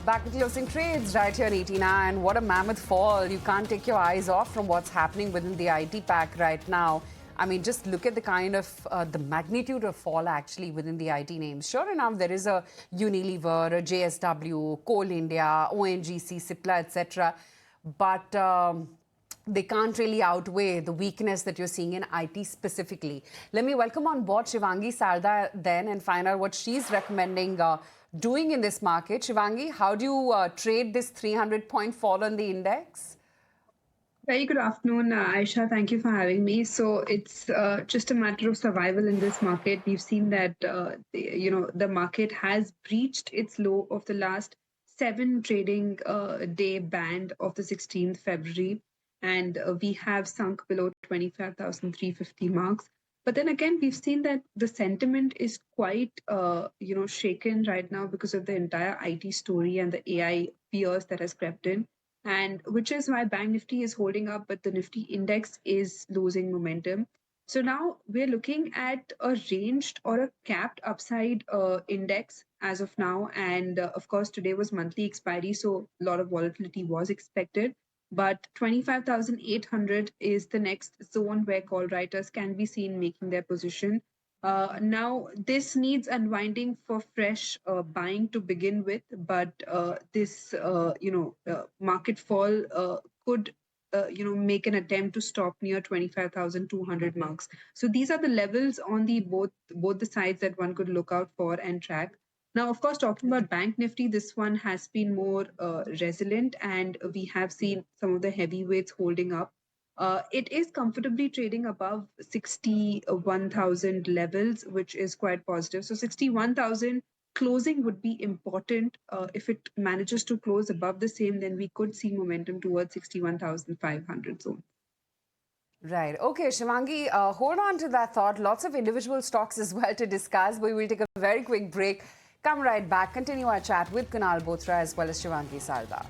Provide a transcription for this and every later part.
Back with closing trades right here in 89. What a mammoth fall. You can't take your eyes off from what's happening within the IT pack right now. I mean, just look at the kind of the magnitude of fall actually within the IT names. Sure enough, there is a Unilever, a JSW, Coal India, ONGC, Cipla, etc. But they can't really outweigh the weakness that you're seeing in IT specifically. Let me welcome on board Shivangi Sarda then and find out what she's recommending doing in this market. Shivangi, how do you trade this 300-point fall on the index? Very good afternoon, Aisha. Thank you for having me. So it's just a matter of survival in this market. We've seen that the market has breached its low of the last 7 trading day band of the 16th February, and we have sunk below 25,350 marks. But then again, we've seen that the sentiment is quite shaken right now because of the entire IT story and the AI fears that has crept in, and which is why Bank Nifty is holding up, but the Nifty index is losing momentum. So now we're looking at a ranged or a capped upside index as of now. And of course, today was monthly expiry, so a lot of volatility was expected. But 25,800 is the next zone where call writers can be seen making their position. Now, this needs unwinding for fresh buying to begin with, but this market fall could make an attempt to stop near 25,200 marks. So these are the levels on the both the sides that one could look out for and track. Now, of course, talking about Bank Nifty, this one has been more resilient, and we have seen some of the heavyweights holding up. It is comfortably trading above 61,000 levels, which is quite positive. So 61,000 closing would be important. If it manages to close above the same, then we could see momentum towards 61,500 zone. Right. Okay, Shivangi, hold on to that thought. Lots of individual stocks as well to discuss, but we will take a very quick break. Come right back, continue our chat with Kunal Bothra as well as Shivangi Sarda.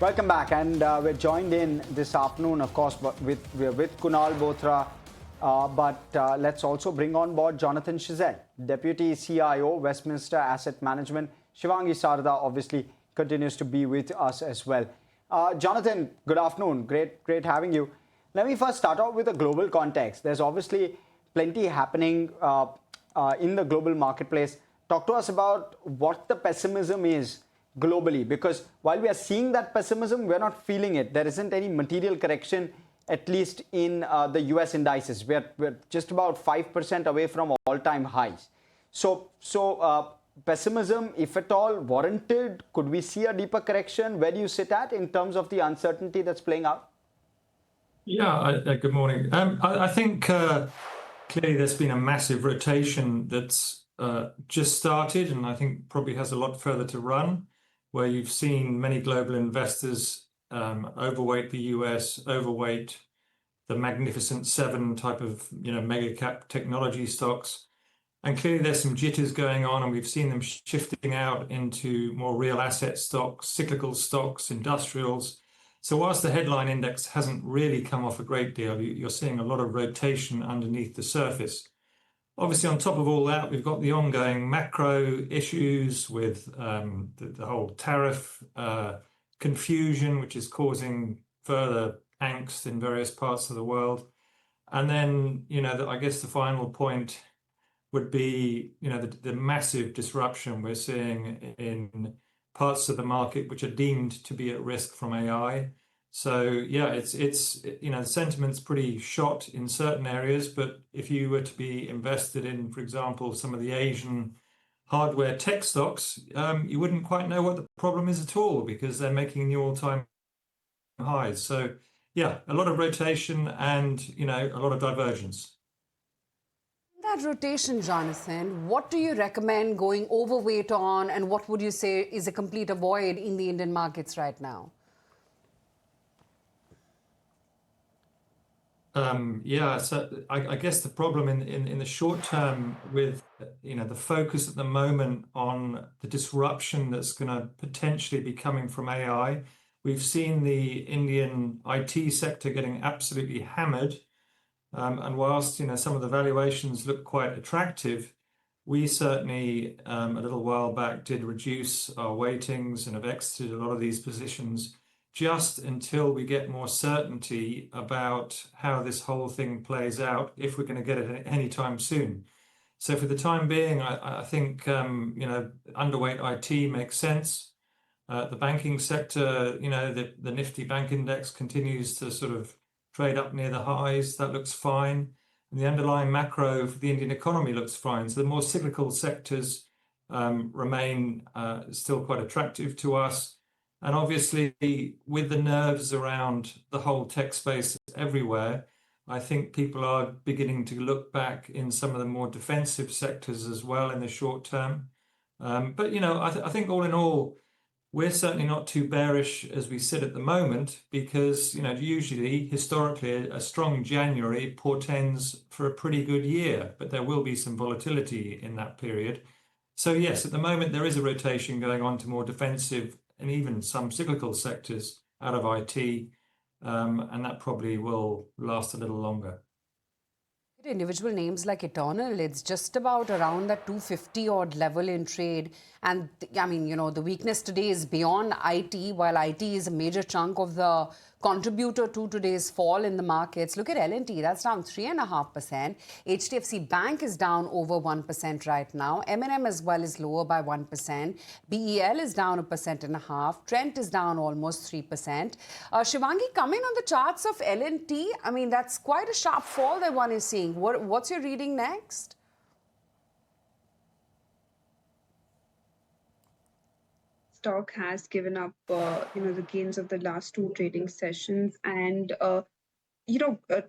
Welcome back, and we're joined in this afternoon, of course, we're with Kunal Bothra, but let's also bring on board Jonathan Shizet, Deputy CIO, Westminster Asset Management. Shivangi Sarda obviously continues to be with us as well. Jonathan, good afternoon. Great having you. Let me first start out with a global context. There's obviously plenty happening in the global marketplace. Talk to us about what the pessimism is globally, because while we are seeing that pessimism, we're not feeling it. There isn't any material correction, at least in the US indices. We're just about 5% away from all-time highs. So pessimism, if at all warranted, could we see a deeper correction? Where do you sit at in terms of the uncertainty that's playing out? Yeah, good morning. I think clearly there's been a massive rotation that's just started, and I think probably has a lot further to run, where you've seen many global investors overweight the US, overweight the Magnificent Seven type of mega cap technology stocks. And clearly there's some jitters going on, and we've seen them shifting out into more real asset stocks, cyclical stocks, industrials. So whilst the headline index hasn't really come off a great deal, you're seeing a lot of rotation underneath the surface. Obviously, on top of all that, we've got the ongoing macro issues with the whole tariff confusion, which is causing further angst in various parts of the world. And then, I guess the final point would be, the massive disruption we're seeing in parts of the market which are deemed to be at risk from AI. So yeah, it's the sentiment's pretty shot in certain areas, but if you were to be invested in, for example, some of the Asian hardware tech stocks, you wouldn't quite know what the problem is at all, because they're making new all-time highs. So yeah, a lot of rotation and a lot of divergence. that rotation, Jonathan, what do you recommend going overweight on, and what would you say is a complete avoid in the Indian markets right now? Yeah, so I guess the problem in the short term with the focus at the moment on the disruption that's going to potentially be coming from AI, we've seen the Indian IT sector getting absolutely hammered. And whilst some of the valuations look quite attractive, we certainly a little while back did reduce our weightings and have exited a lot of these positions just until we get more certainty about how this whole thing plays out, if we're going to get it anytime soon. So for the time being, I think underweight IT makes sense. The banking sector, the Nifty Bank Index continues to sort of trade up near the highs. That looks fine. And the underlying macro for the Indian economy looks fine. So the more cyclical sectors remain still quite attractive to us. And obviously, with the nerves around the whole tech space everywhere, I think people are beginning to look back in some of the more defensive sectors as well in the short term. But I think all in all, we're certainly not too bearish as we sit at the moment, because usually historically a strong January portends for a pretty good year, but there will be some volatility in that period. So yes, at the moment there is a rotation going on to more defensive and even some cyclical sectors out of IT, and that probably will last a little longer. Individual names like Eternal, it's just about around that 250 odd level in trade. And I mean, the weakness today is beyond IT, while IT is a major chunk of the contributor to today's fall in the markets. Look at L&T, that's down 3.5%. HDFC Bank is down over 1% right now. M&M as well is lower by 1%. BEL is down 1.5%. Trent is down almost 3%. Shivangi, coming on the charts of L&T, I mean, that's quite a sharp fall that one is seeing. What's your reading next? Stock has given up, the gains of the last two trading sessions. And,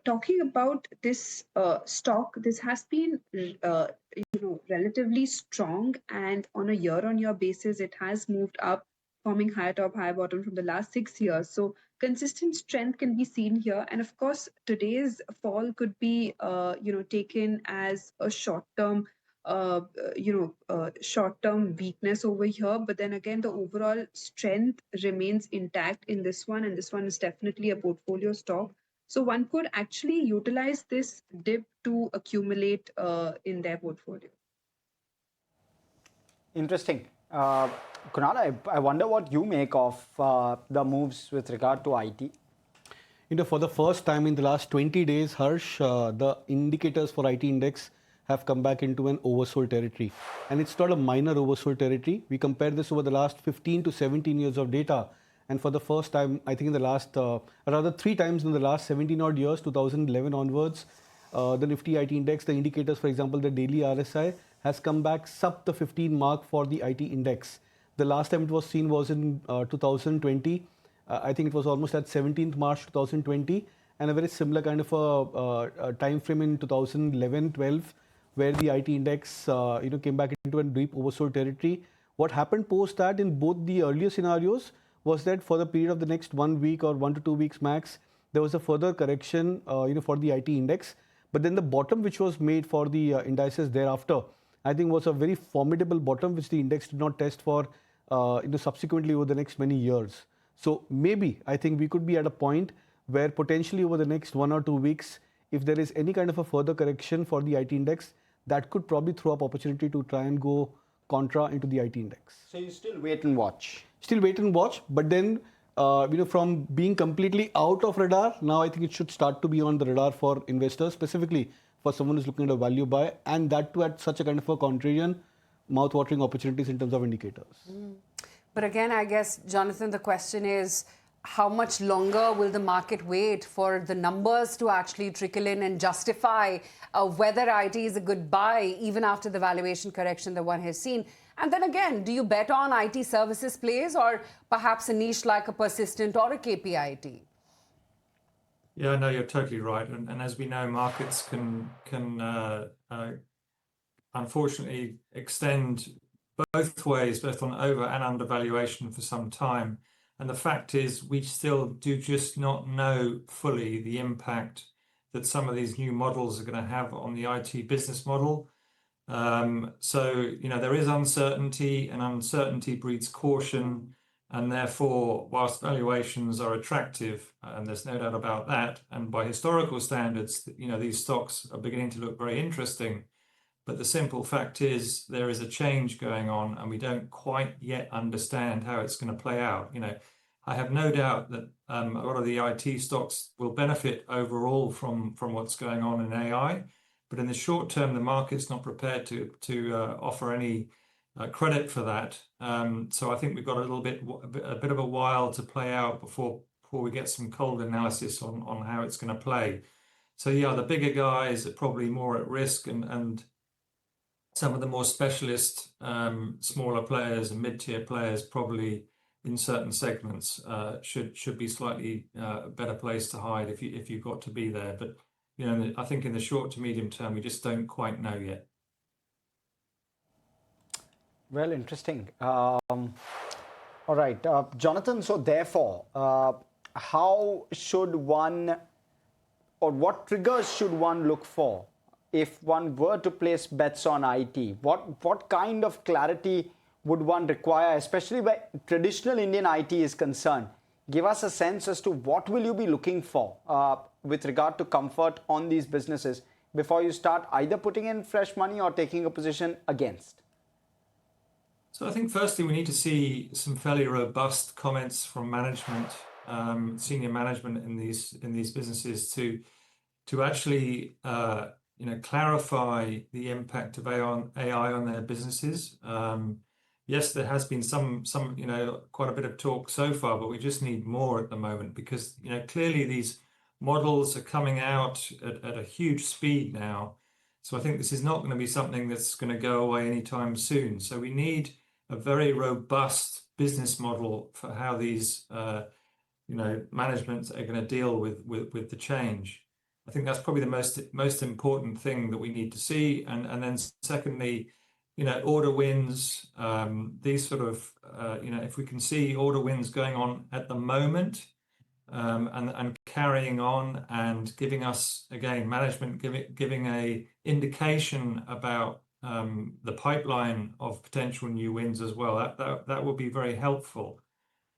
talking about this stock, this has been, relatively strong. And on a year-on-year basis, it has moved up, forming high top, high bottom from the last 6 years. So consistent strength can be seen here. And of course, today's fall could be, taken as a short-term short-term weakness over here, but then again the overall strength remains intact in this one, and this one is definitely a portfolio stock, so one could actually utilize this dip to accumulate in their portfolio. Interesting. Kunal, I wonder what you make of the moves with regard to IT. For the first time in the last 20 days, Harsh, the indicators for IT index have come back into an oversold territory. And it's not a minor oversold territory. We compare this over the last 15 to 17 years of data. And for the first time, I think in the last, rather 3 times in the last 17 odd years, 2011 onwards, the Nifty IT index, the indicators, for example, the daily RSI has come back sub the 15 mark for the IT index. The last time it was seen was in 2020. I think it was almost at 17th March 2020, and a very similar kind of a time frame in 2011-12, where the IT index came back into a deep oversold territory. What happened post that in both the earlier scenarios was that for the period of the next 1 week or 1 to 2 weeks max, there was a further correction for the IT index. But then the bottom which was made for the indices thereafter, I think was a very formidable bottom which the index did not test for subsequently over the next many years. So maybe I think we could be at a point where potentially over the next 1 or 2 weeks, if there is any kind of a further correction for the IT index, that could probably throw up opportunity to try and go contra into the IT index. So you still wait and watch? Still wait and watch, but then from being completely out of radar, now I think it should start to be on the radar for investors, specifically for someone who's looking at a value buy, and that too at such a kind of a contrarian, mouth-watering opportunities in terms of indicators. But again, I guess, Jonathan, the question is, how much longer will the market wait for the numbers to actually trickle in and justify whether IT is a good buy, even after the valuation correction that one has seen? And then again, do you bet on IT services plays or perhaps a niche like a Persistent or a KPIT? Yeah, no, you're totally right. And as we know, markets can unfortunately extend both ways, both on over and undervaluation for some time. And the fact is, we still do just not know fully the impact that some of these new models are going to have on the IT business model. So, there is uncertainty, and uncertainty breeds caution. And therefore, whilst valuations are attractive, and there's no doubt about that, and by historical standards, these stocks are beginning to look very interesting. But the simple fact is there is a change going on, and we don't quite yet understand how it's going to play out. I have no doubt that a lot of the IT stocks will benefit overall from what's going on in AI. But in the short term, the market's not prepared to offer any credit for that. So I think we've got a bit of a while to play out before we get some cold analysis on how it's going to play. So yeah, the bigger guys are probably more at risk, and some of the more specialist smaller players and mid-tier players probably in certain segments should be slightly better place to hide if you've got to be there. But I think in the short to medium term, we just don't quite know yet. Well, interesting. All right, Jonathan, so therefore, how should one, or what triggers should one look for if one were to place bets on IT? What kind of clarity would one require, especially where traditional Indian IT is concerned? Give us a sense as to what will you be looking for with regard to comfort on these businesses before you start either putting in fresh money or taking a position against. So I think firstly we need to see some fairly robust comments from management, senior management in these businesses to actually clarify the impact of AI on their businesses. Yes, there has been some quite a bit of talk so far, but we just need more at the moment because clearly these models are coming out at a huge speed now. So I think this is not going to be something that's going to go away anytime soon. So we need a very robust business model for how these managements are going to deal with the change. I think that's probably the most important thing that we need to see. And then secondly, order wins, these sort of, if we can see order wins going on at the moment and carrying on and giving us, again, management giving a indication about the pipeline of potential new wins as well, that will be very helpful.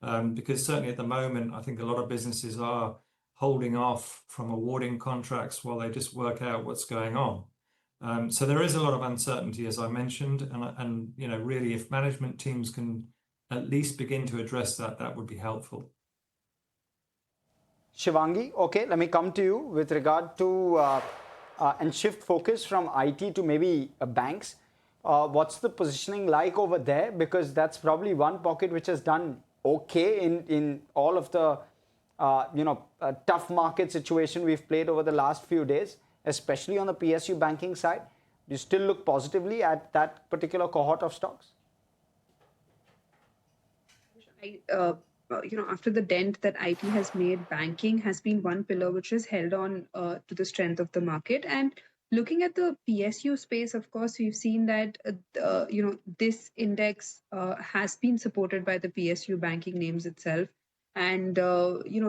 Because certainly at the moment, I think a lot of businesses are holding off from awarding contracts while they just work out what's going on. So there is a lot of uncertainty, as I mentioned, and really, if management teams can at least begin to address that, that would be helpful. Shivangi, okay, let me come to you with regard to and shift focus from IT to maybe banks. What's the positioning like over there? Because that's probably one pocket which has done okay in all of the tough market situation we've played over the last few days, especially on the PSU banking side. Do you still look positively at that particular cohort of stocks? After the dent that IT has made, banking has been one pillar which has held on to the strength of the market. And looking at the PSU space, of course, we've seen that this index has been supported by the PSU banking names itself. And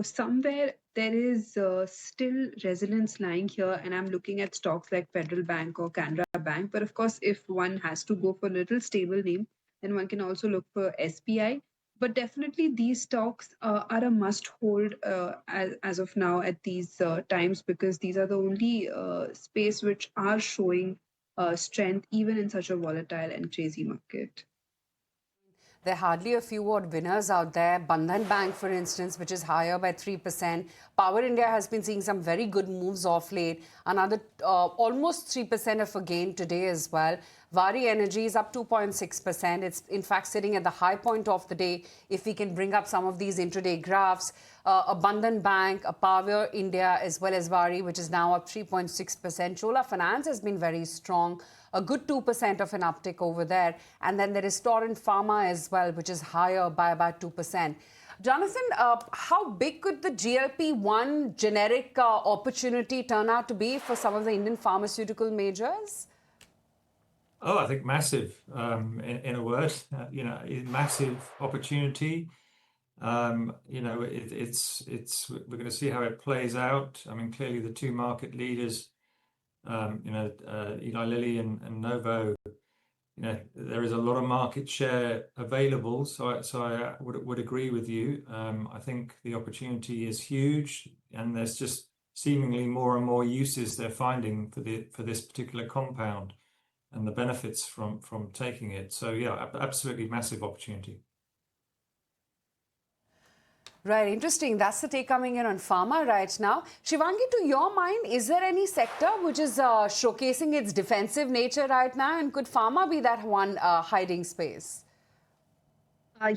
somewhere there is still resilience lying here, and I'm looking at stocks like Federal Bank or Canara Bank. But of course, if one has to go for a little stable name, then one can also look for SBI. But definitely these stocks are a must hold as of now at these times, because these are the only space which are showing strength even in such a volatile and crazy market. There are hardly a few odd winners out there. Bandhan Bank, for instance, which is higher by 3%. Power India has been seeing some very good moves off late. Another almost 3% of a gain today as well. Vari Energy is up 2.6%. It's in fact sitting at the high point of the day. If we can bring up some of these intraday graphs, a Bandhan Bank, a Power India, as well as Vari, which is now up 3.6%. Chola Finance has been very strong. A good 2% of an uptick over there. And then there is Torrent Pharma as well, which is higher by about 2%. Jonathan, how big could the GLP-1 generic opportunity turn out to be for some of the Indian pharmaceutical majors? Oh, I think massive, in a word, massive opportunity. We're going to see how it plays out. I mean, clearly the two market leaders, Eli Lilly and Novo, there is a lot of market share available. So I would agree with you. I think the opportunity is huge, and there's just seemingly more and more uses they're finding for this particular compound, and the benefits from taking it. So yeah, absolutely massive opportunity. Right, interesting. That's the take coming in on pharma right now. Shivangi, to your mind, is there any sector which is showcasing its defensive nature right now? And could pharma be that one hiding space?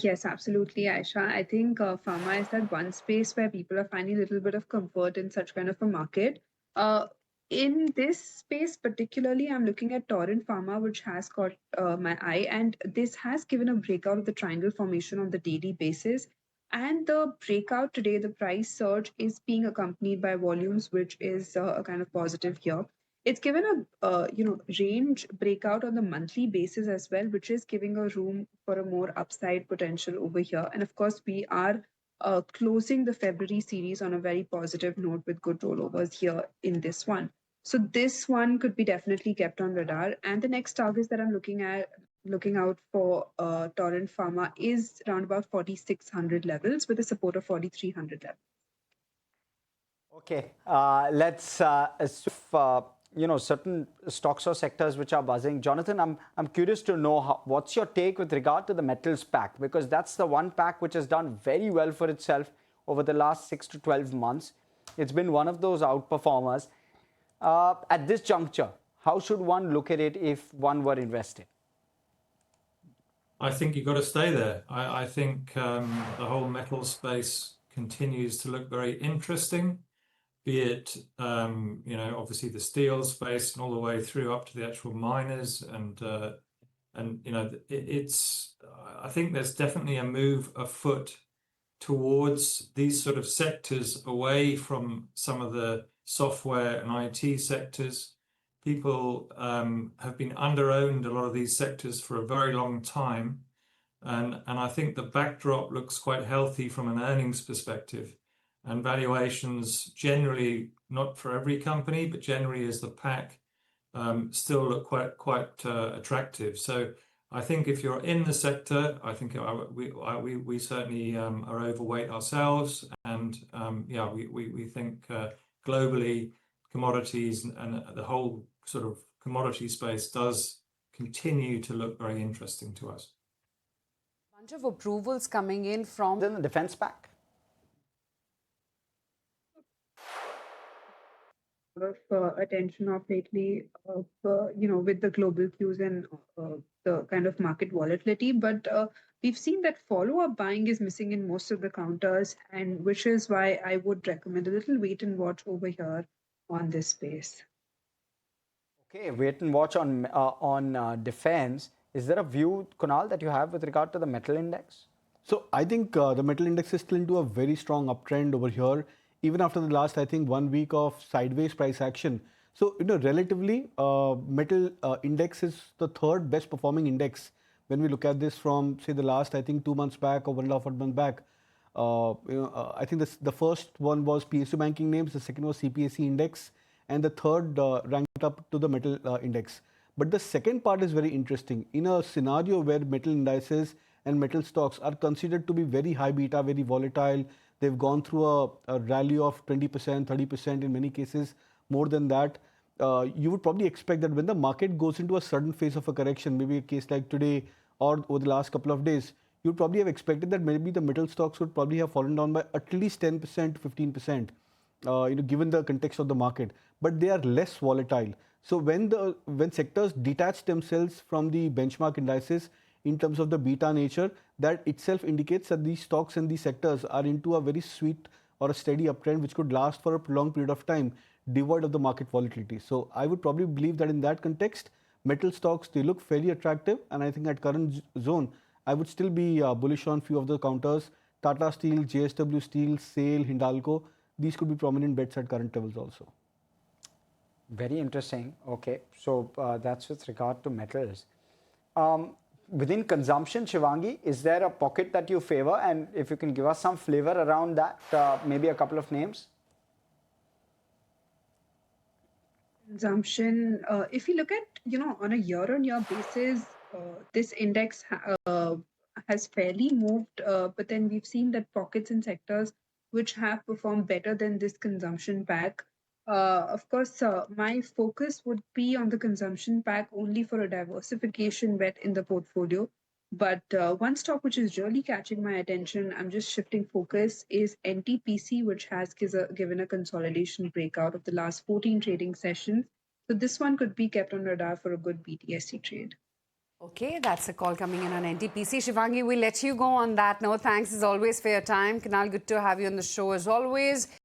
Yes, absolutely, Aisha. I think pharma is that one space where people are finding a little bit of comfort in such kind of a market. Uh, in this space, particularly, I'm looking at Torrent Pharma, which has caught my eye, and this has given a breakout of the triangle formation on the daily basis. And the breakout today, the price surge is being accompanied by volumes, which is a kind of positive here. It's given a range breakout on the monthly basis as well, which is giving a room for a more upside potential over here. And of course, we are closing the February series on a very positive note with good rollovers here in this one. So this one could be definitely kept on radar. And the next targets that I'm looking out for Torrent Pharma is around about 4,600 levels with a support of 4,300 levels. Okay, let's certain stocks or sectors which are buzzing. Jonathan, I'm curious to know what's your take with regard to the metals pack, because that's the one pack which has done very well for itself over the last 6 to 12 months. It's been one of those outperformers. At this juncture, how should one look at it if one were invested? I think you've got to stay there. I think the whole metal space continues to look very interesting, be it obviously the steel space and all the way through up to the actual miners, and I think there's definitely a move afoot towards these sort of sectors away from some of the software and IT sectors. People have been under-owned a lot of these sectors for a very long time, and I think the backdrop looks quite healthy from an earnings perspective, and valuations generally, not for every company, but generally as the pack, still look quite attractive. So I think if you're in the sector, I think we certainly are overweight ourselves, and we think globally commodities and the whole sort of commodity space does continue to look very interesting to us. Bunch of approvals coming in from the defense pack. Of attention of lately, with the global cues and the kind of market volatility. But we've seen that follow-up buying is missing in most of the counters, and which is why I would recommend a little wait and watch over here on this space. Okay, wait and watch on defense. Is there a view, Kunal, that you have with regard to the metal index? So I think the metal index is still into a very strong uptrend over here, even after the last, I think, 1 week of sideways price action. So, relatively, metal index is the third best performing index when we look at this from, say, the last, I think, 2 months back or 1.5 months back. I think the first one was PSU banking names, the second was CPSE index, and the third ranked up to the metal index. But the second part is very interesting. In a scenario where metal indices and metal stocks are considered to be very high beta, very volatile, they've gone through a rally of 20%, 30% in many cases, more than that. You would probably expect that when the market goes into a sudden phase of a correction, maybe a case like today or over the last couple of days, you'd probably have expected that maybe the metal stocks would probably have fallen down by at least 10% to 15%, given the context of the market. But they are less volatile. So when sectors detach themselves from the benchmark indices in terms of the beta nature, that itself indicates that these stocks and these sectors are into a very sweet or a steady uptrend which could last for a prolonged period of time, devoid of the market volatility. So I would probably believe that in that context, metal stocks, they look fairly attractive, and I think at current zone, I would still be bullish on few of the counters. Tata Steel, JSW Steel, SAIL, Hindalco, these could be prominent bets at current levels also. Very interesting. Okay, so that's with regard to metals. Within consumption, Shivangi, is there a pocket that you favor? And if you can give us some flavor around that, maybe a couple of names. Consumption, if you look at, on a year-on-year basis, this index has fairly moved, but then we've seen that pockets and sectors which have performed better than this consumption pack. Of course, my focus would be on the consumption pack only for a diversification bet in the portfolio. But one stock which is really catching my attention, I'm just shifting focus, is NTPC, which has given a consolidation breakout of the last 14 trading sessions. So this one could be kept on radar for a good BTSC trade. Okay, that's a call coming in on NTPC. Shivangi, we'll let you go on that note. Thanks as always for your time. Kunal, good to have you on the show as always.